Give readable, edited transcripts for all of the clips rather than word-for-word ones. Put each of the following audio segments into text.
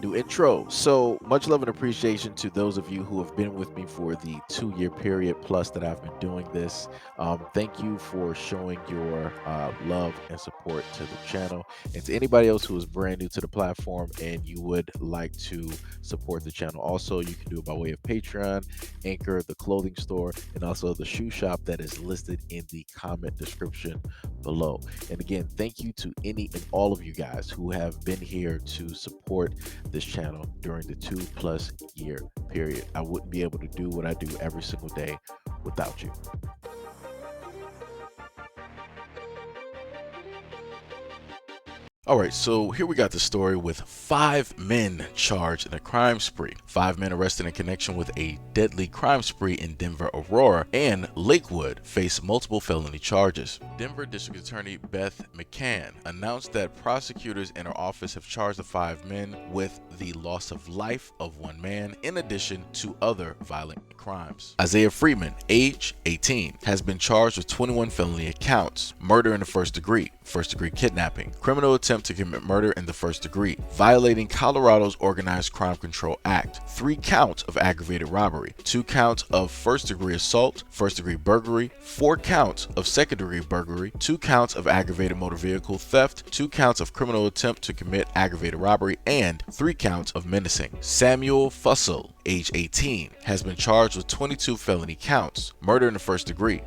New intro. So much love and appreciation to those of you who have been with me for the 2 year period plus that I've been doing this. Thank you for showing your love and support to the channel. And to anybody else who is brand new to the platform and you would like to support the channel, also you can do it by way of Patreon, Anchor, the clothing store, and also the shoe shop that is listed in the comment description below. And again, thank you to any and all of you guys who have been here to support this channel during the 2+ year period. I wouldn't be able to do what I do every single day without you. All right, so here we got the story with 5 men charged in a crime spree. 5 men arrested in connection with a deadly crime spree in Denver, Aurora, and Lakewood face multiple felony charges. Denver District Attorney Beth McCann announced that prosecutors in her office have charged the 5 men with the loss of life of 1 man in addition to other violent crimes. Isaiah Freeman, age 18, has been charged with 21 felony counts: murder in the first degree kidnapping, criminal attempt to commit murder in the first degree, violating Colorado's Organized Crime Control Act, 3 counts of aggravated robbery, 2 counts of first degree assault, first degree burglary, 4 counts of second degree burglary, 2 counts of aggravated motor vehicle theft, 2 counts of criminal attempt to commit aggravated robbery, and 3 counts of menacing. Samuel Fussell, age 18, has been charged with 22 felony counts: murder in the first degree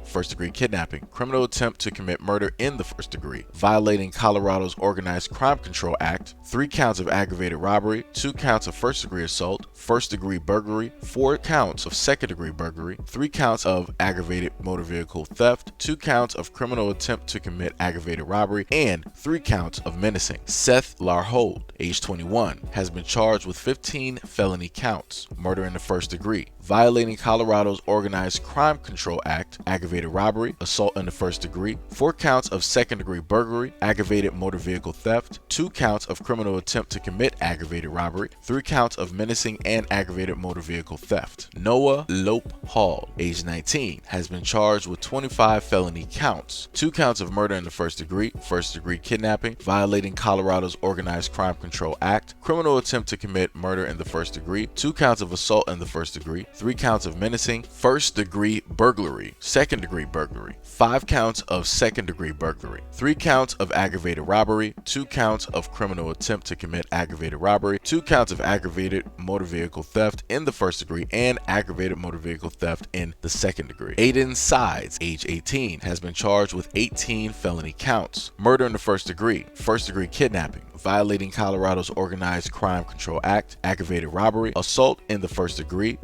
kidnapping, criminal attempt to commit murder in the first degree, violating Colorado's Organized Crime Control Act, 3 counts of aggravated robbery, 2 counts of first degree assault, first degree burglary, 4 counts of second degree burglary, 3 counts of aggravated motor vehicle theft, 2 counts of criminal attempt to commit aggravated robbery, and 3 counts of menacing. Seth Larhold, age 21, has been charged with 15 felony counts: murder in the first degree, violating Colorado's Organized Crime Control Act, aggravated robbery, assault in the first degree, 4 counts of second degree burglary, aggravated motor vehicle theft, 2 counts of criminal attempt to commit aggravated robbery, 3 counts of menacing and aggravated motor vehicle theft. Noah Lope Hall, age 19, has been charged with 25 felony counts: 2 counts of murder in the first degree kidnapping, violating Colorado's Organized Crime Control Act, criminal attempt to commit murder in the first degree, 2 counts of assault in the first degree, 3 counts of menacing, first degree burglary, second degree burglary, 5 counts of second degree burglary, 3 counts of aggravated robbery, 2 counts of criminal attempt to commit aggravated robbery, 2 counts of aggravated motor vehicle theft in the first degree, and aggravated motor vehicle theft in the second degree. Aiden Sides, age 18, has been charged with 18 felony counts: murder in the first degree kidnapping, violating Colorado's Organized Crime Control Act, aggravated robbery, assault in the first degree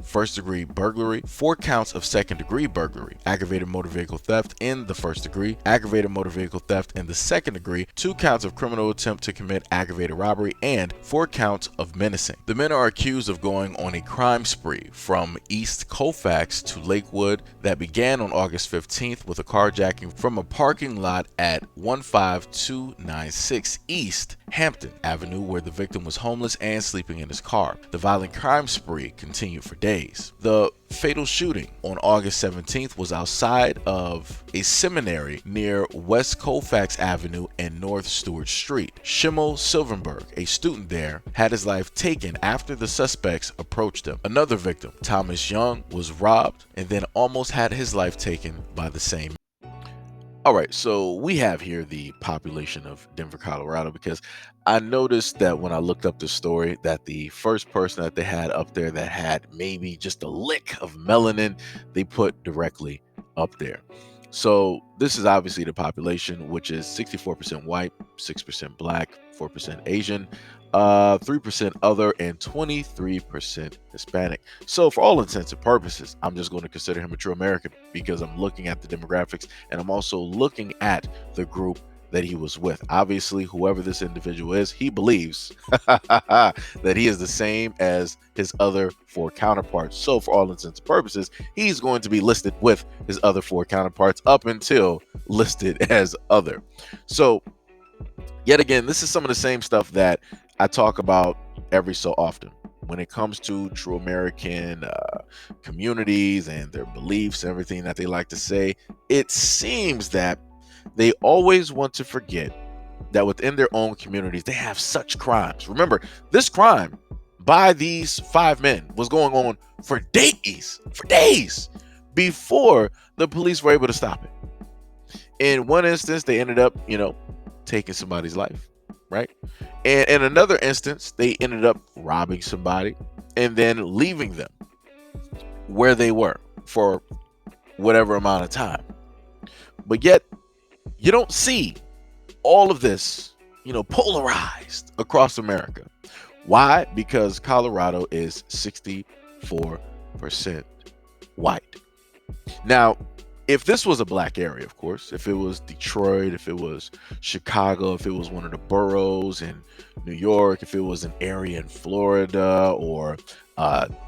burglary, 4 counts of second degree burglary, aggravated motor vehicle theft in the first degree, aggravated motor vehicle theft in the second degree, 2 counts of criminal attempt to commit aggravated robbery, and 4 counts of menacing. The men are accused of going on a crime spree from East Colfax to Lakewood that began on August 15th with a carjacking from a parking lot at 15296 East Hampton Avenue, where the victim was homeless and sleeping in his car. The violent crime spree continued for days. The fatal shooting on August 17th was outside of a seminary near West Colfax Avenue and North Stewart Street. Schimmel Silverberg, a student there, had his life taken after the suspects approached him. Another victim, Thomas Young, was robbed and then almost had his life taken by the same. All right, so we have here the population of Denver, Colorado, because I noticed that when I looked up the story that the first person that they had up there that had maybe just a lick of melanin, they put directly up there. So this is obviously the population, which is 64% white, 6% black, 4% Asian, 3% other, and 23% Hispanic. So for all intents and purposes, I'm just going to consider him a true American because I'm looking at the demographics and I'm also looking at the group that he was with. Obviously, whoever this individual is, he believes that he is the same as his other 4 counterparts. So for all intents and purposes, he's going to be listed with his other 4 counterparts up until listed as other. So yet again, this is some of the same stuff that I talk about every so often when it comes to true American communities and their beliefs, everything that they like to say. It seems that they always want to forget that within their own communities, they have such crimes. Remember, this crime by these 5 men was going on for days before the police were able to stop it. In one instance, they ended up, taking somebody's life, right? And in another instance, they ended up robbing somebody and then leaving them where they were for whatever amount of time. But yet, you don't see all of this, polarized across America. Why? Because Colorado is 64% white. Now, if this was a black area, of course, if it was Detroit, if it was Chicago, if it was one of the boroughs in New York, if it was an area in Florida or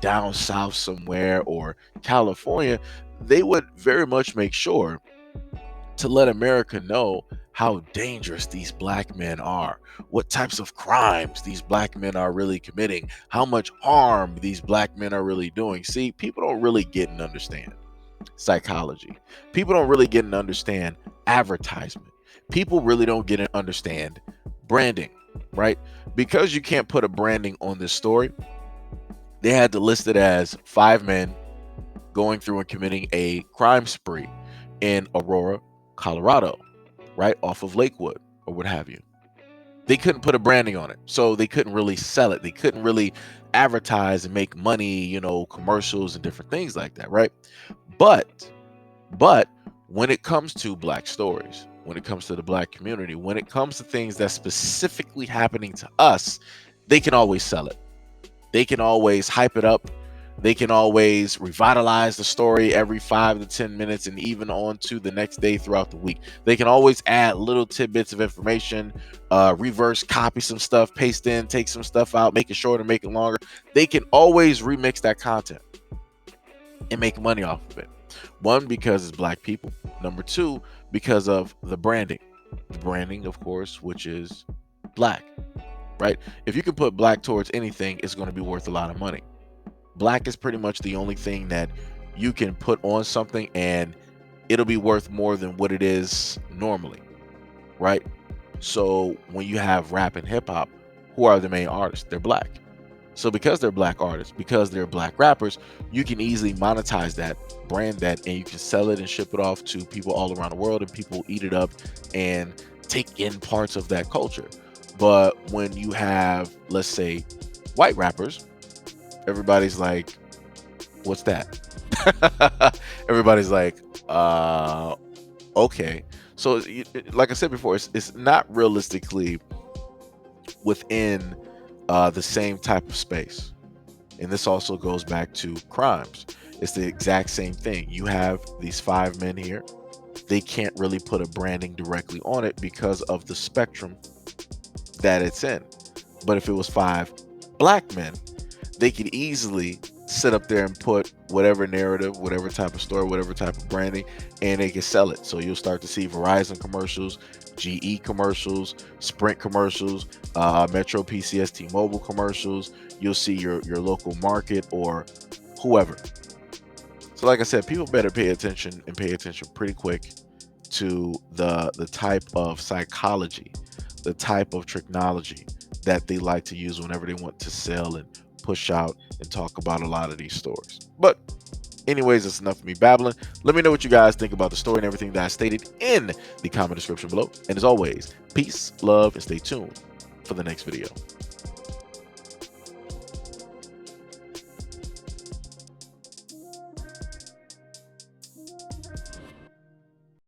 down south somewhere or California, they would very much make sure to let America know how dangerous these black men are, what types of crimes these black men are really committing, how much harm these black men are really doing. See, people don't really get and understand psychology. People don't really get and understand advertisement. People really don't get and understand branding, right? Because you can't put a branding on this story, they had to list it as 5 men going through and committing a crime spree in Aurora, Colorado, right off of Lakewood or what have you. They couldn't put a branding on it, so they couldn't really sell it. They couldn't really advertise and make money, commercials and different things like that, right? But when it comes to black stories, when it comes to the black community, when it comes to things that's specifically happening to us, they can always sell it. They can always hype it up. They can always revitalize the story every 5 to 10 minutes and even on to the next day throughout the week. They can always add little tidbits of information, reverse copy some stuff, paste in, take some stuff out, make it shorter, make it longer. They can always remix that content and make money off of it. One, because it's black people. Number two, because of the branding. The branding, of course, which is black, right? If you can put black towards anything, it's going to be worth a lot of money. Black is pretty much the only thing that you can put on something and it'll be worth more than what it is normally, right? So when you have rap and hip hop, who are the main artists? They're black. So because they're black artists, because they're black rappers, you can easily monetize that, brand that, and you can sell it and ship it off to people all around the world, and people eat it up and take in parts of that culture. But when you have, let's say, white rappers, everybody's like, what's that? Everybody's like, okay. So like I said before, it's not realistically within the same type of space. And this also goes back to crimes. It's the exact same thing. You have these 5 men here. They can't really put a branding directly on it because of the spectrum that it's in. But if it was 5 black men, they could easily sit up there and put whatever narrative, whatever type of story, whatever type of branding, and they can sell it. So you'll start to see Verizon commercials, GE commercials, Sprint commercials, Metro PCS T-Mobile commercials. You'll see your local market or whoever. So like I said, people better pay attention and pay attention pretty quick to the type of psychology, the type of technology that they like to use whenever they want to sell and push out and talk about a lot of these stories. But anyways, that's enough of me babbling. Let me know what you guys think about the story and everything that I stated in the comment description below. And as always, peace, love, and stay tuned for the next video.